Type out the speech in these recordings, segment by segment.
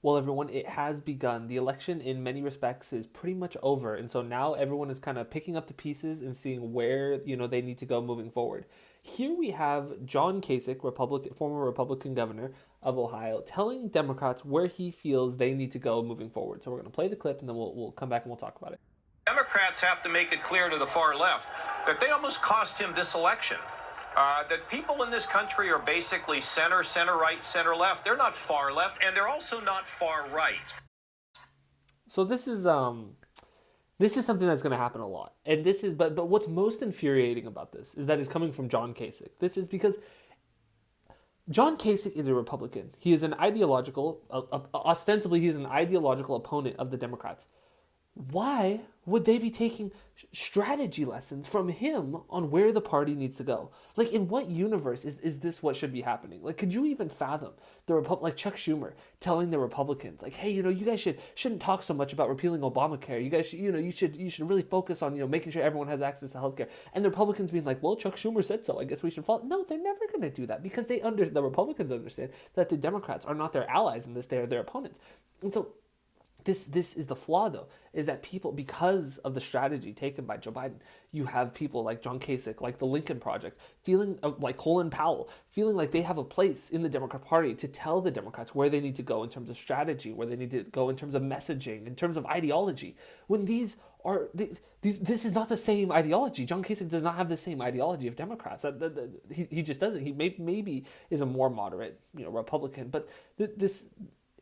Well, everyone, it has begun. The election, in many respects, is pretty much over, and so now everyone is kind of picking up the pieces and seeing where they need to go moving forward. Here we have John Kasich, former Republican governor of Ohio, telling Democrats where he feels they need to go moving forward. So we're going to play the clip, and then we'll come back and we'll talk about it. Democrats have to make it clear to the far left that they almost cost him this election. That people in this country are basically center, center right, center left. They're not far left, and they're also not far right. So this is something that's going to happen a lot, and but what's most infuriating about this is that it's coming from John Kasich. This is because John Kasich is a Republican. He is an ostensibly, he is an ideological opponent of the Democrats. Why would they be taking strategy lessons from him on where the party needs to go? Like, in what universe is this what should be happening? Like, could you even fathom like Chuck Schumer telling the Republicans, like, hey, you guys shouldn't talk so much about repealing Obamacare. You guys should, you should really focus on, making sure everyone has access to healthcare. And the Republicans being like, well, Chuck Schumer said so. I guess we should follow. No, they're never going to do that because the Republicans understand that the Democrats are not their allies in this. They are their opponents. And so this is the flaw, though, is that people, because of the strategy taken by Joe Biden, you have people like John Kasich, like the Lincoln Project, feeling like Colin Powell, feeling like they have a place in the Democrat Party to tell the Democrats where they need to go in terms of strategy, where they need to go in terms of messaging, in terms of ideology. When this is not the same ideology. John Kasich does not have the same ideology of Democrats. He just doesn't. He maybe is a more moderate, Republican, but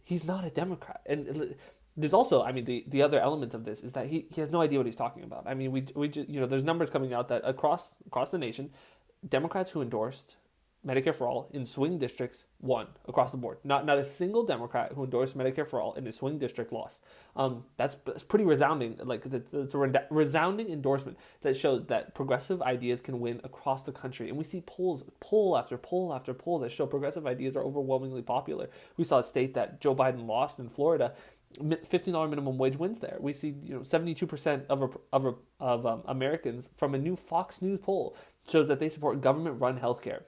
he's not a Democrat. And there's also, I mean, the other element of this is that he has no idea what he's talking about. I mean, we just, there's numbers coming out that across the nation, Democrats who endorsed Medicare for All in swing districts won across the board. Not a single Democrat who endorsed Medicare for All in a swing district lost. That's pretty resounding. Like, it's a resounding endorsement that shows that progressive ideas can win across the country. And we see poll after poll after poll that show progressive ideas are overwhelmingly popular. We saw a state that Joe Biden lost in Florida. $15 minimum wage wins there. We see 72% of Americans from a new Fox News poll shows that they support government-run healthcare.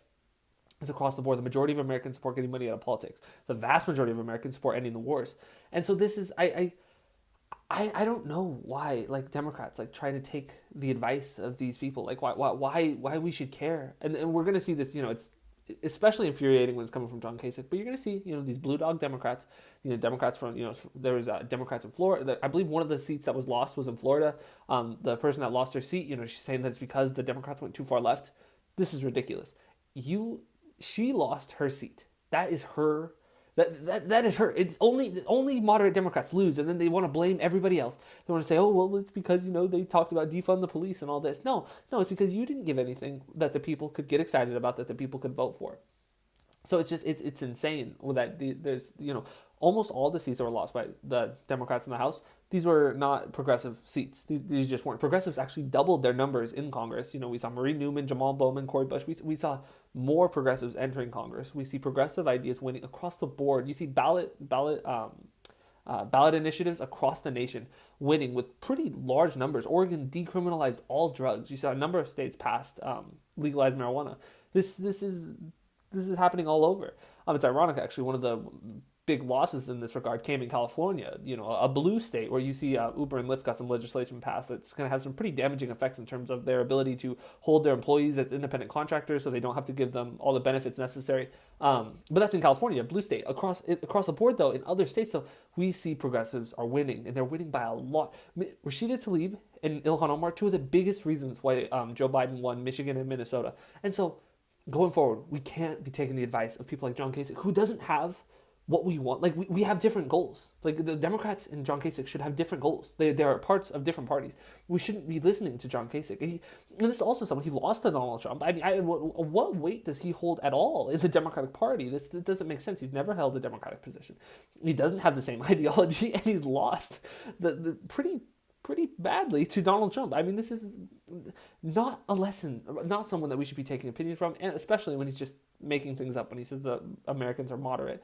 It's across the board. The majority of Americans support getting money out of politics. The vast majority of Americans support ending the wars. And so this is I don't know why, like, Democrats like try to take the advice of these people. Like, why we should care. And we're gonna see this. It's especially infuriating when it's coming from John Kasich. But you're going to see, these blue dog Democrats, Democrats from, there was Democrats in Florida. I believe one of the seats that was lost was in Florida. The person that lost her seat, she's saying that it's because the Democrats went too far left. This is ridiculous. She lost her seat. That is her. That is her. It's only moderate Democrats lose, and then they want to blame everybody else. They want to say, oh, well, it's because they talked about defund the police and all this. No, it's because you didn't give anything that the people could get excited about, that the people could vote for. So it's insane that there's almost all the seats that were lost by the Democrats in the House. These were not progressive seats. These just weren't. Progressives actually doubled their numbers in Congress. We saw Marie Newman, Jamal Bowman, Cori Bush. We saw more progressives entering Congress. We see progressive ideas winning across the board. You see ballot initiatives across the nation winning with pretty large numbers. Oregon decriminalized all drugs. You saw a number of states passed legalized marijuana. This is happening all over. It's ironic, actually. One of the big losses in this regard came in California, a blue state where you see Uber and Lyft got some legislation passed that's going to have some pretty damaging effects in terms of their ability to hold their employees as independent contractors, so they don't have to give them all the benefits necessary. But that's in California, blue state. Across the board, though, in other states, though, we see progressives are winning, and they're winning by a lot. Rashida Tlaib and Ilhan Omar, two of the biggest reasons why Joe Biden won Michigan and Minnesota. And so going forward, we can't be taking the advice of people like John Kasich, who doesn't have what we want. Like, we have different goals. Like, the Democrats and John Kasich should have different goals. They are parts of different parties. We shouldn't be listening to John Kasich. And this is also someone, he lost to Donald Trump. I mean, what weight does he hold at all in the Democratic Party? This doesn't make sense. He's never held a Democratic position. He doesn't have the same ideology, and he's lost the pretty badly to Donald Trump. I mean, this is not a lesson, not someone that we should be taking opinion from, and especially when he's just making things up when he says that Americans are moderate.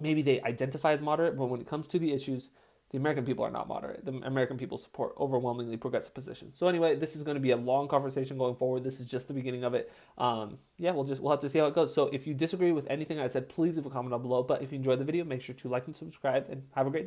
Maybe they identify as moderate, but when it comes to the issues, the American people are not moderate. The American people support overwhelmingly progressive positions. So anyway, this is going to be a long conversation going forward. This is just the beginning of it. We'll have to see how it goes. So if you disagree with anything I said, please leave a comment down below. But if you enjoyed the video, make sure to like and subscribe, and have a great day.